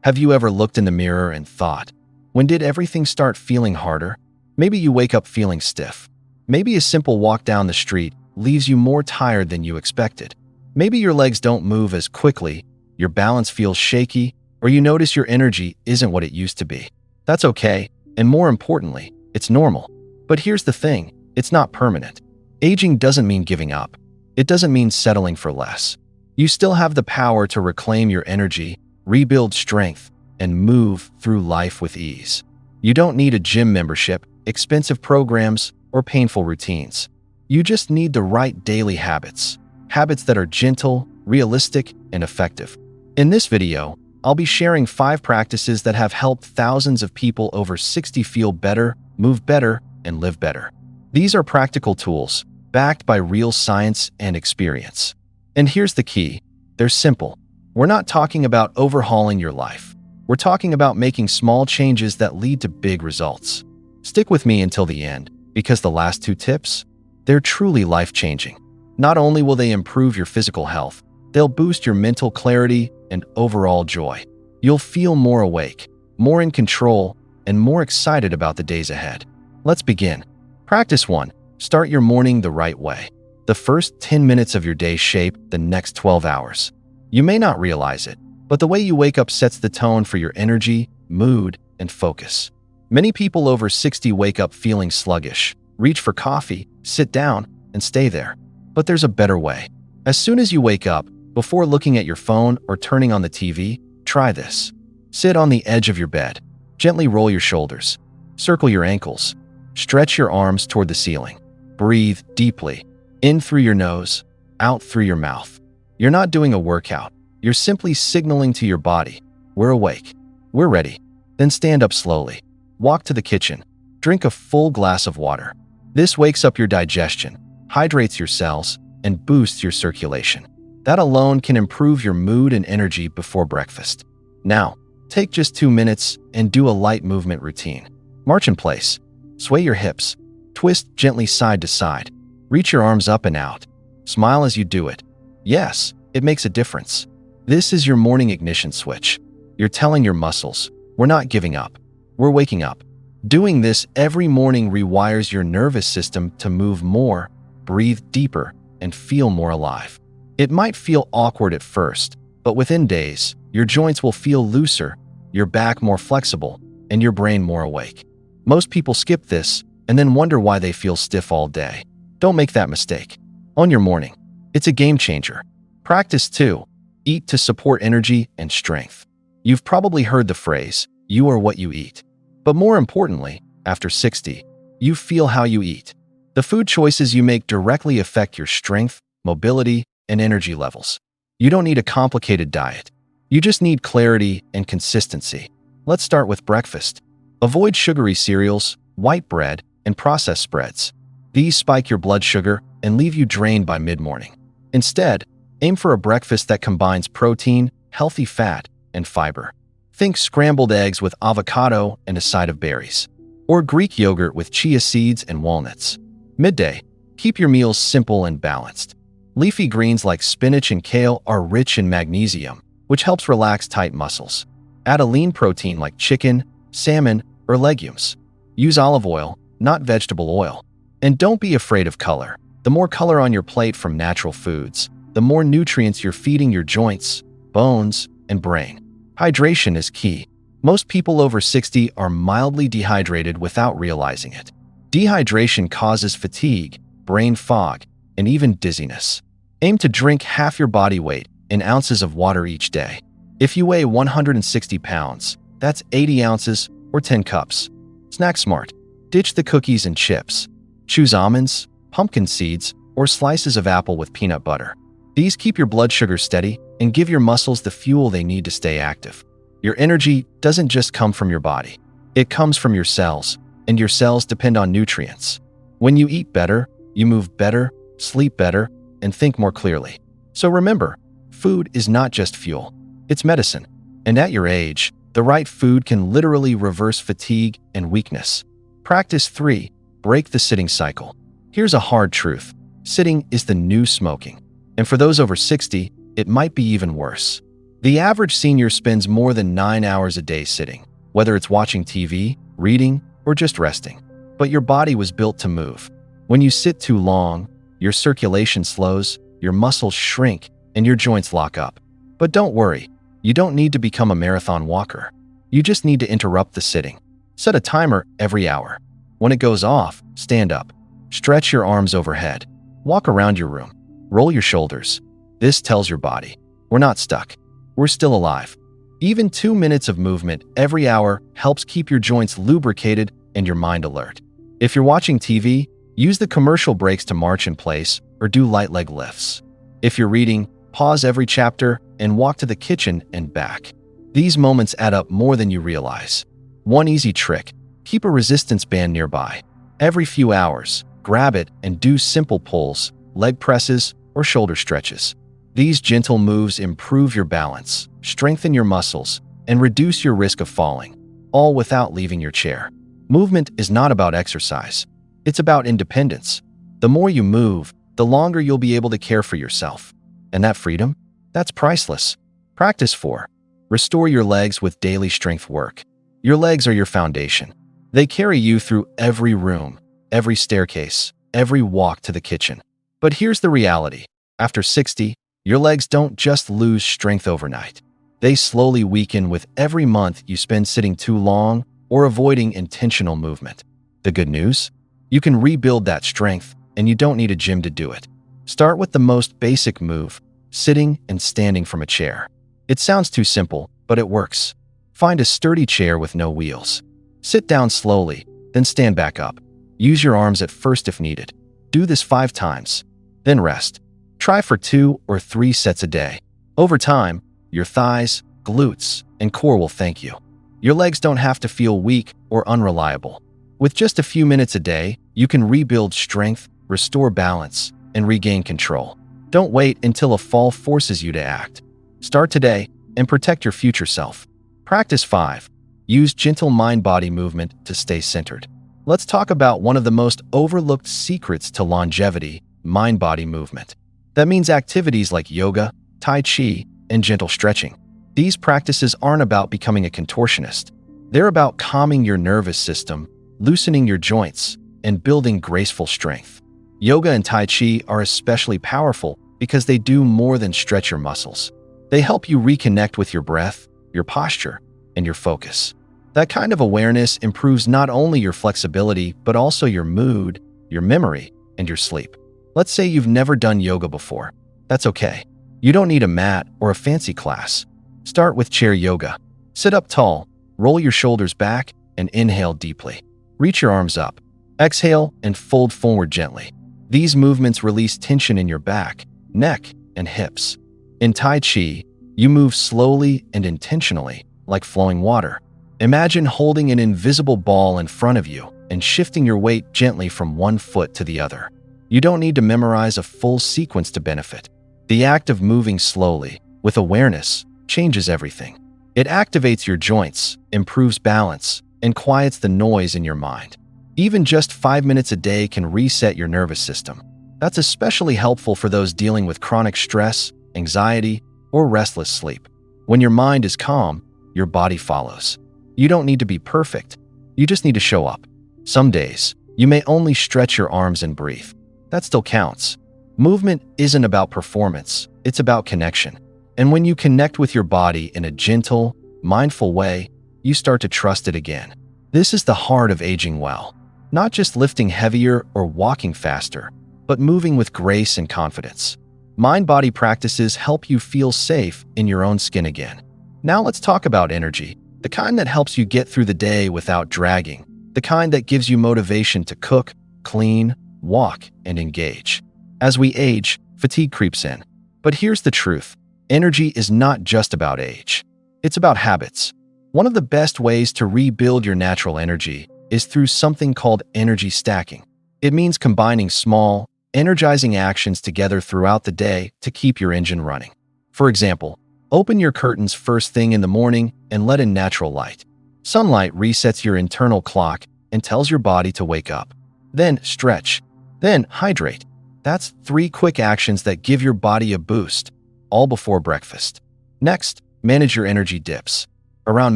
Have you ever looked in the mirror and thought, when did everything start feeling harder? Maybe you wake up feeling stiff. Maybe a simple walk down the street leaves you more tired than you expected. Maybe your legs don't move as quickly, your balance feels shaky, or you notice your energy isn't what it used to be. That's okay, and more importantly, it's normal. But here's the thing, it's not permanent. Aging doesn't mean giving up. It doesn't mean settling for less. You still have the power to reclaim your energy, rebuild strength, and move through life with ease. You don't need a gym membership, expensive programs, or painful routines. You just need the right daily habits. Habits that are gentle, realistic, and effective. In this video, I'll be sharing 5 practices that have helped thousands of people over 60 feel better, move better, and live better. These are practical tools, backed by real science and experience. And here's the key, they're simple. We're not talking about overhauling your life. We're talking about making small changes that lead to big results. Stick with me until the end, because the last 2 tips, they're truly life-changing. Not only will they improve your physical health, they'll boost your mental clarity and overall joy. You'll feel more awake, more in control, and more excited about the days ahead. Let's begin. Practice 1. Start your morning the right way. The first 10 minutes of your day shape the next 12 hours. You may not realize it, but the way you wake up sets the tone for your energy, mood, and focus. Many people over 60 wake up feeling sluggish, reach for coffee, sit down, and stay there. But there's a better way. As soon as you wake up, before looking at your phone or turning on the TV, try this. Sit on the edge of your bed. Gently roll your shoulders. Circle your ankles. Stretch your arms toward the ceiling. Breathe deeply. In through your nose, out through your mouth. You're not doing a workout. You're simply signaling to your body, we're awake. We're ready. Then stand up slowly. Walk to the kitchen. Drink a full glass of water. This wakes up your digestion, hydrates your cells, and boosts your circulation. That alone can improve your mood and energy before breakfast. Now, take just 2 minutes and do a light movement routine. March in place. Sway your hips. Twist gently side to side. Reach your arms up and out. Smile as you do it. Yes, it makes a difference. This is your morning ignition switch. You're telling your muscles, we're not giving up. We're waking up. Doing this every morning rewires your nervous system to move more, breathe deeper, and feel more alive. It might feel awkward at first, but within days, your joints will feel looser, your back more flexible, and your brain more awake. Most people skip this and then wonder why they feel stiff all day. Don't make that mistake. On your morning, it's a game changer. Practice 2. Eat to support energy and strength. You've probably heard the phrase, you are what you eat. But more importantly, after 60, you feel how you eat. The food choices you make directly affect your strength, mobility, and energy levels. You don't need a complicated diet. You just need clarity and consistency. Let's start with breakfast. Avoid sugary cereals, white bread, and processed spreads. These spike your blood sugar and leave you drained by mid-morning. Instead, aim for a breakfast that combines protein, healthy fat, and fiber. Think scrambled eggs with avocado and a side of berries. Or Greek yogurt with chia seeds and walnuts. Midday, keep your meals simple and balanced. Leafy greens like spinach and kale are rich in magnesium, which helps relax tight muscles. Add a lean protein like chicken, salmon, or legumes. Use olive oil, not vegetable oil. And don't be afraid of color. The more color on your plate from natural foods, the more nutrients you're feeding your joints, bones, and brain. Hydration is key. Most people over 60 are mildly dehydrated without realizing it. Dehydration causes fatigue, brain fog, and even dizziness. Aim to drink half your body weight in ounces of water each day. If you weigh 160 pounds, that's 80 ounces or 10 cups. Snack smart. Ditch the cookies and chips. Choose almonds, pumpkin seeds, or slices of apple with peanut butter. These keep your blood sugar steady and give your muscles the fuel they need to stay active. Your energy doesn't just come from your body. It comes from your cells, and your cells depend on nutrients. When you eat better, you move better, sleep better, and think more clearly. So remember, food is not just fuel, it's medicine. And at your age, the right food can literally reverse fatigue and weakness. Practice 3. Break the sitting cycle. Here's a hard truth. Sitting is the new smoking. And for those over 60, it might be even worse. The average senior spends more than 9 hours a day sitting, whether it's watching TV, reading, or just resting. But your body was built to move. When you sit too long, your circulation slows, your muscles shrink, and your joints lock up. But don't worry, you don't need to become a marathon walker. You just need to interrupt the sitting. Set a timer every hour. When it goes off, stand up. Stretch your arms overhead. Walk around your room. Roll your shoulders. This tells your body, we're not stuck. We're still alive. Even 2 minutes of movement every hour helps keep your joints lubricated and your mind alert. If you're watching TV, use the commercial breaks to march in place or do light leg lifts. If you're reading, pause every chapter and walk to the kitchen and back. These moments add up more than you realize. One easy trick: keep a resistance band nearby. Every few hours, grab it and do simple pulls, leg presses, or shoulder stretches. These gentle moves improve your balance, strengthen your muscles, and reduce your risk of falling, all without leaving your chair. Movement is not about exercise. It's about independence. The more you move, the longer you'll be able to care for yourself. And that freedom? That's priceless. Practice 4. Restore your legs with daily strength work. Your legs are your foundation. They carry you through every room, every staircase, every walk to the kitchen. But here's the reality. After 60, your legs don't just lose strength overnight. They slowly weaken with every month you spend sitting too long or avoiding intentional movement. The good news? You can rebuild that strength, and you don't need a gym to do it. Start with the most basic move, sitting and standing from a chair. It sounds too simple, but it works. Find a sturdy chair with no wheels. Sit down slowly, then stand back up. Use your arms at first if needed. Do this 5 times. Then rest. Try for 2 or 3 sets a day. Over time, your thighs, glutes, and core will thank you. Your legs don't have to feel weak or unreliable. With just a few minutes a day, you can rebuild strength, restore balance, and regain control. Don't wait until a fall forces you to act. Start today and protect your future self. Practice 5. Use gentle mind-body movement to stay centered. Let's talk about one of the most overlooked secrets to longevity: mind-body movement. That means activities like yoga, tai chi, and gentle stretching. These practices aren't about becoming a contortionist. They're about calming your nervous system, loosening your joints, and building graceful strength. Yoga and tai chi are especially powerful because they do more than stretch your muscles. They help you reconnect with your breath, your posture, and your focus. That kind of awareness improves not only your flexibility, but also your mood, your memory, and your sleep. Let's say you've never done yoga before. That's okay. You don't need a mat or a fancy class. Start with chair yoga. Sit up tall, roll your shoulders back, and inhale deeply. Reach your arms up. Exhale and fold forward gently. These movements release tension in your back, neck, and hips. In Tai Chi, you move slowly and intentionally, like flowing water. Imagine holding an invisible ball in front of you and shifting your weight gently from one foot to the other. You don't need to memorize a full sequence to benefit. The act of moving slowly, with awareness, changes everything. It activates your joints, improves balance, and quiets the noise in your mind. Even just 5 minutes a day can reset your nervous system. That's especially helpful for those dealing with chronic stress, anxiety, or restless sleep. When your mind is calm, your body follows. You don't need to be perfect. You just need to show up. Some days, you may only stretch your arms and breathe. That still counts. Movement isn't about performance, it's about connection. And when you connect with your body in a gentle, mindful way, you start to trust it again. This is the heart of aging well. Not just lifting heavier or walking faster, but moving with grace and confidence. Mind-body practices help you feel safe in your own skin again. Now let's talk about energy, the kind that helps you get through the day without dragging, the kind that gives you motivation to cook, clean, walk, and engage. As we age, fatigue creeps in. But here's the truth. Energy is not just about age. It's about habits. One of the best ways to rebuild your natural energy is through something called energy stacking. It means combining small, energizing actions together throughout the day to keep your engine running. For example, open your curtains first thing in the morning and let in natural light. Sunlight resets your internal clock and tells your body to wake up. Then stretch. Then hydrate. That's 3 quick actions that give your body a boost, all before breakfast. Next, Manage your energy dips. Around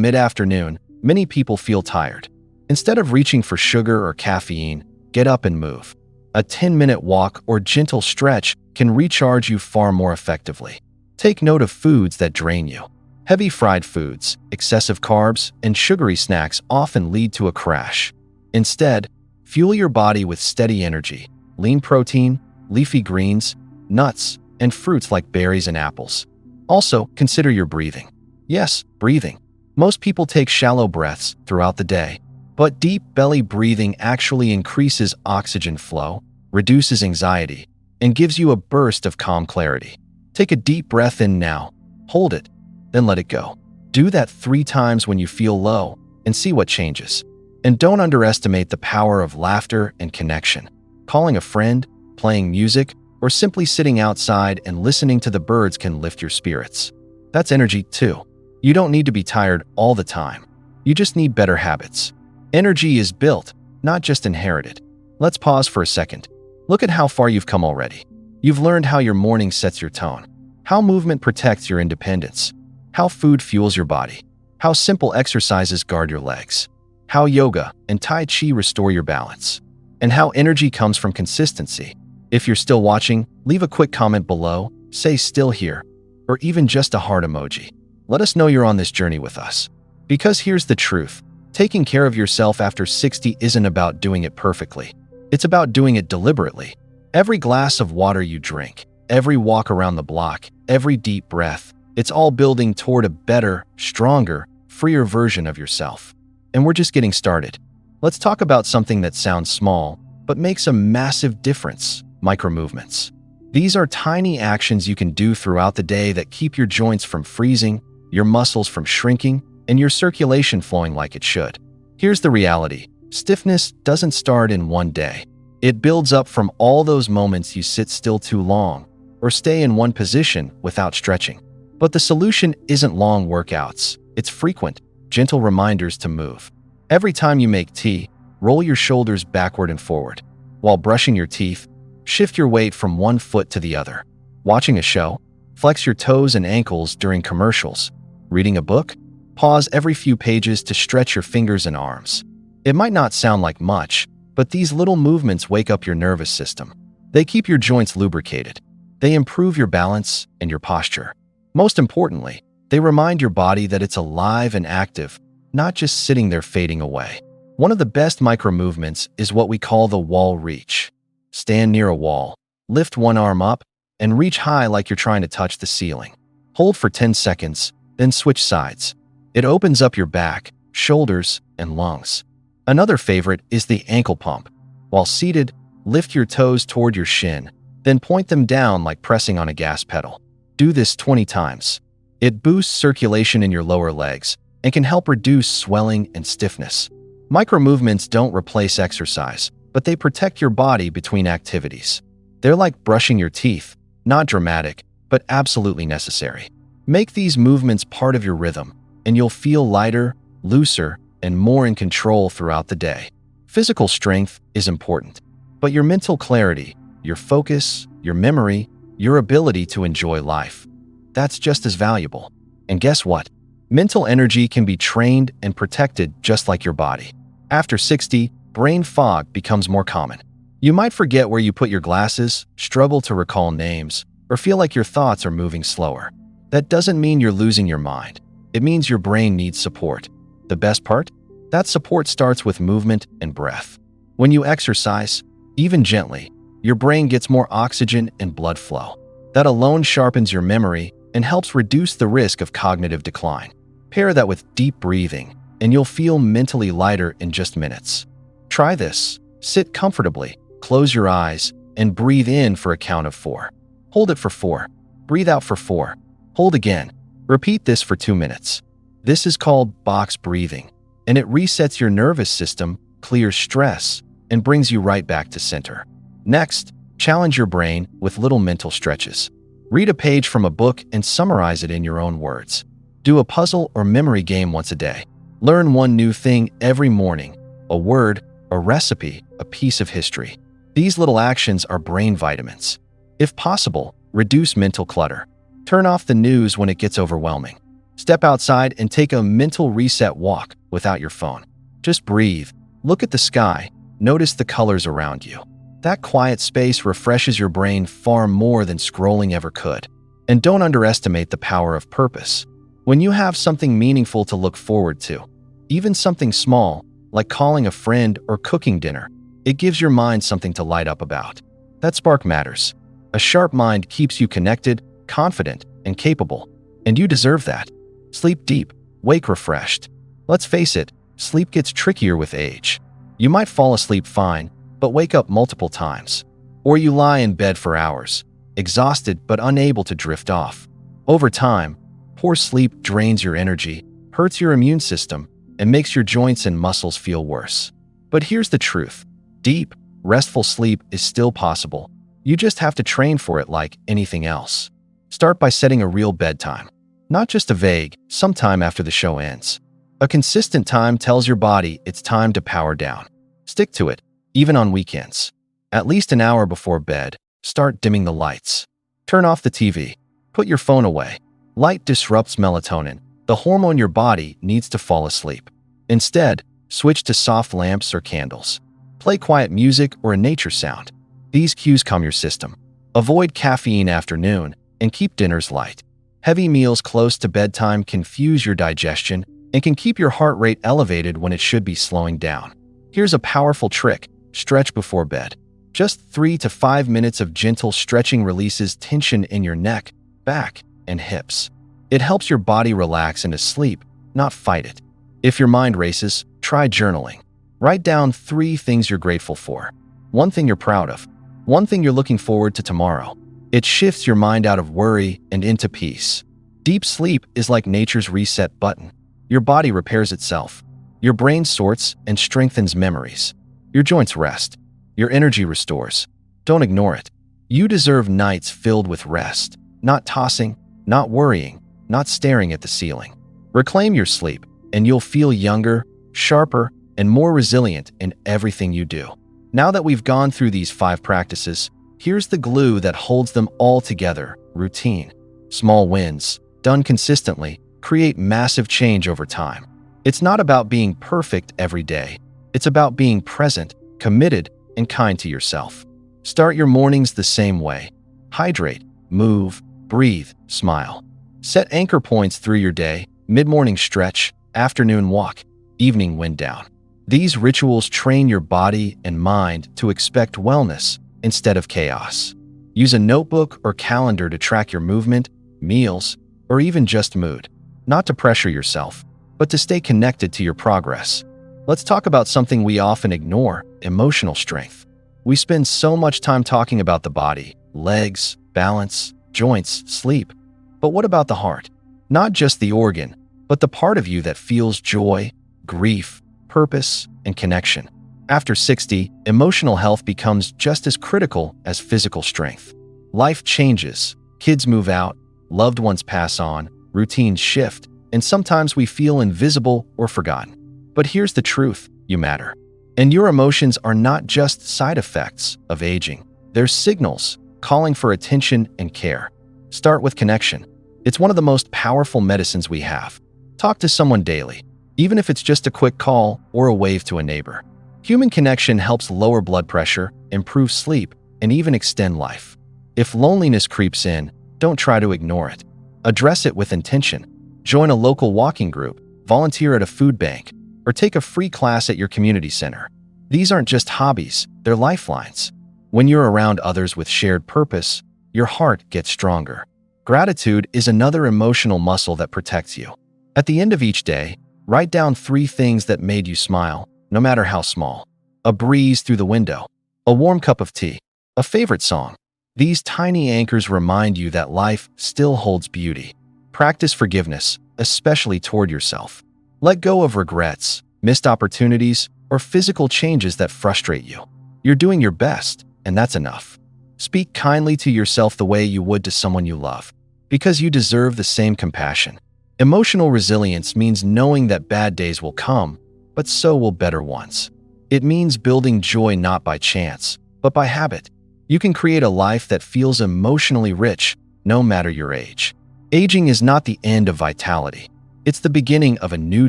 mid-afternoon, many people feel tired. Instead of reaching for sugar or caffeine, get up and move. A 10-minute walk or gentle stretch can recharge you far more effectively. Take note of foods that drain you. Heavy fried foods, excessive carbs, and sugary snacks often lead to a crash. Instead, fuel your body with steady energy, lean protein, leafy greens, nuts, and fruits like berries and apples. Also, consider your breathing. Yes, breathing. Most people take shallow breaths throughout the day, but deep belly breathing actually increases oxygen flow, reduces anxiety, and gives you a burst of calm clarity. Take a deep breath in now, hold it, then let it go. Do that 3 times when you feel low and see what changes. And don't underestimate the power of laughter and connection. Calling a friend, playing music, or simply sitting outside and listening to the birds can lift your spirits. That's energy too. You don't need to be tired all the time. You just need better habits. Energy is built, not just inherited. Let's pause for a second. Look at how far you've come already. You've learned how your morning sets your tone, how movement protects your independence, how food fuels your body, how simple exercises guard your legs, how yoga and Tai Chi restore your balance, and how energy comes from consistency. If you're still watching, leave a quick comment below, say "still here," or even just a heart emoji. Let us know you're on this journey with us. Because here's the truth. Taking care of yourself after 60 isn't about doing it perfectly. It's about doing it deliberately. Every glass of water you drink, every walk around the block, every deep breath, it's all building toward a better, stronger, freer version of yourself. And we're just getting started. Let's talk about something that sounds small, but makes a massive difference: micromovements. These are tiny actions you can do throughout the day that keep your joints from freezing, your muscles from shrinking, and your circulation flowing like it should. Here's the reality. Stiffness doesn't start in one day. It builds up from all those moments you sit still too long or stay in one position without stretching. But the solution isn't long workouts. It's frequent, gentle reminders to move. Every time you make tea, roll your shoulders backward and forward. While brushing your teeth, shift your weight from one foot to the other. Watching a show, flex your toes and ankles during commercials. Reading a book, pause every few pages to stretch your fingers and arms. It might not sound like much, but these little movements wake up your nervous system. They keep your joints lubricated. They improve your balance and your posture. Most importantly, they remind your body that it's alive and active, not just sitting there fading away. One of the best micro movements is what we call the wall reach. Stand near a wall, lift one arm up, and reach high like you're trying to touch the ceiling. Hold for 10 seconds, then switch sides. It opens up your back, shoulders, and lungs. Another favorite is the ankle pump. While seated, lift your toes toward your shin, then point them down like pressing on a gas pedal. Do this 20 times. It boosts circulation in your lower legs and can help reduce swelling and stiffness. Micro movements don't replace exercise, but they protect your body between activities. They're like brushing your teeth, not dramatic, but absolutely necessary. Make these movements part of your rhythm, and you'll feel lighter, looser, and more in control throughout the day. Physical strength is important, but your mental clarity, your focus, your memory, your ability to enjoy life, that's just as valuable. And guess what? Mental energy can be trained and protected just like your body. After 60, brain fog becomes more common. You might forget where you put your glasses, struggle to recall names, or feel like your thoughts are moving slower. That doesn't mean you're losing your mind. It means your brain needs support. The best part? That support starts with movement and breath. When you exercise, even gently, your brain gets more oxygen and blood flow. That alone sharpens your memory and helps reduce the risk of cognitive decline. Pair that with deep breathing, and you'll feel mentally lighter in just minutes. Try this. Sit comfortably, close your eyes, and breathe in for a count of 4. Hold it for 4. Breathe out for 4. Hold again. Repeat this for 2 minutes. This is called box breathing, and it resets your nervous system, clears stress, and brings you right back to center. Next, challenge your brain with little mental stretches. Read a page from a book and summarize it in your own words. Do a puzzle or memory game once a day. Learn one new thing every morning: a word, a recipe, a piece of history. These little actions are brain vitamins. If possible, reduce mental clutter. Turn off the news when it gets overwhelming. Step outside and take a mental reset walk without your phone. Just breathe, look at the sky, notice the colors around you. That quiet space refreshes your brain far more than scrolling ever could. And don't underestimate the power of purpose. When you have something meaningful to look forward to, even something small, like calling a friend or cooking dinner, it gives your mind something to light up about. That spark matters. A sharp mind keeps you connected, confident, and capable. And you deserve that. Sleep deep, wake refreshed. Let's face it, sleep gets trickier with age. You might fall asleep fine, but wake up multiple times. Or you lie in bed for hours, exhausted but unable to drift off. Over time, poor sleep drains your energy, hurts your immune system, and makes your joints and muscles feel worse. But here's the truth. Deep, restful sleep is still possible. You just have to train for it like anything else. Start by setting a real bedtime. Not just a vague, sometime after the show ends. A consistent time tells your body it's time to power down. Stick to it, even on weekends. At least an hour before bed, start dimming the lights. Turn off the TV. Put your phone away. Light disrupts melatonin, the hormone your body needs to fall asleep. Instead, switch to soft lamps or candles. Play quiet music or a nature sound. These cues calm your system. Avoid caffeine after noon and keep dinners light. Heavy meals close to bedtime confuse your digestion and can keep your heart rate elevated when it should be slowing down. Here's a powerful trick: stretch before bed. Just 3 to 5 minutes of gentle stretching releases tension in your neck, back, and hips. It helps your body relax into sleep, not fight it. If your mind races, try journaling. Write down 3 things you're grateful for. 1 thing you're proud of. 1 thing you're looking forward to tomorrow. It shifts your mind out of worry and into peace. Deep sleep is like nature's reset button. Your body repairs itself. Your brain sorts and strengthens memories. Your joints rest. Your energy restores. Don't ignore it. You deserve nights filled with rest, not tossing, not worrying, not staring at the ceiling. Reclaim your sleep, and you'll feel younger, sharper, and more resilient in everything you do. Now that we've gone through these 5 practices, here's the glue that holds them all together: routine. Small wins, done consistently, create massive change over time. It's not about being perfect every day. It's about being present, committed, and kind to yourself. Start your mornings the same way. Hydrate, move, breathe, smile. Set anchor points through your day: mid-morning stretch, afternoon walk, evening wind down. These rituals train your body and mind to expect wellness instead of chaos. Use a notebook or calendar to track your movement, meals, or even just mood. Not to pressure yourself, but to stay connected to your progress. Let's talk about something we often ignore: emotional strength. We spend so much time talking about the body, legs, balance, joints, sleep. But what about the heart? Not just the organ, but the part of you that feels joy, grief, purpose, and connection. After 60, emotional health becomes just as critical as physical strength. Life changes, kids move out, loved ones pass on, routines shift, and sometimes we feel invisible or forgotten. But here's the truth: you matter. And your emotions are not just side effects of aging. They're signals calling for attention and care. Start with connection. It's one of the most powerful medicines we have. Talk to someone daily, even if it's just a quick call or a wave to a neighbor. Human connection helps lower blood pressure, improve sleep, and even extend life. If loneliness creeps in, don't try to ignore it. Address it with intention. Join a local walking group, volunteer at a food bank, or take a free class at your community center. These aren't just hobbies, they're lifelines. When you're around others with shared purpose, your heart gets stronger. Gratitude is another emotional muscle that protects you. At the end of each day, write down 3 things that made you smile, no matter how small. A breeze through the window, a warm cup of tea, a favorite song. These tiny anchors remind you that life still holds beauty. Practice forgiveness, especially toward yourself. Let go of regrets, missed opportunities, or physical changes that frustrate you. You're doing your best, and that's enough. Speak kindly to yourself the way you would to someone you love, because you deserve the same compassion. Emotional resilience means knowing that bad days will come, but so will better ones. It means building joy not by chance, but by habit. You can create a life that feels emotionally rich, no matter your age. Aging is not the end of vitality. It's the beginning of a new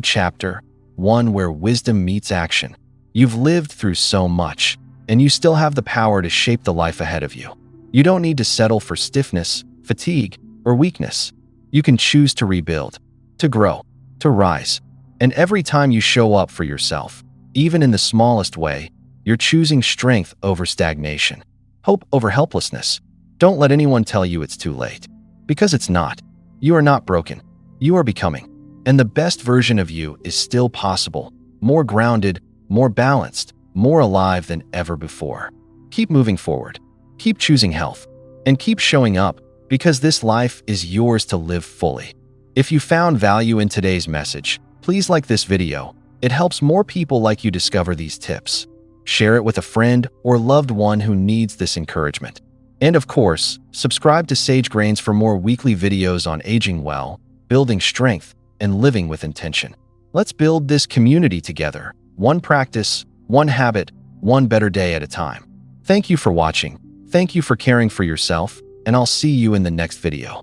chapter, one where wisdom meets action. You've lived through so much, and you still have the power to shape the life ahead of you. You don't need to settle for stiffness, fatigue, or weakness. You can choose to rebuild, to grow, to rise. And every time you show up for yourself, even in the smallest way, you're choosing strength over stagnation, hope over helplessness. Don't let anyone tell you it's too late, because it's not. You are not broken. You are becoming. And the best version of you is still possible, more grounded, more balanced, more alive than ever before. Keep moving forward. Keep choosing health. And keep showing up, because this life is yours to live fully. If you found value in today's message, please like this video. It helps more people like you discover these tips. Share it with a friend or loved one who needs this encouragement. And of course, subscribe to SageGrains for more weekly videos on aging well, building strength, and living with intention. Let's build this community together, one practice, one habit, one better day at a time. Thank you for watching. Thank you for caring for yourself, and I'll see you in the next video.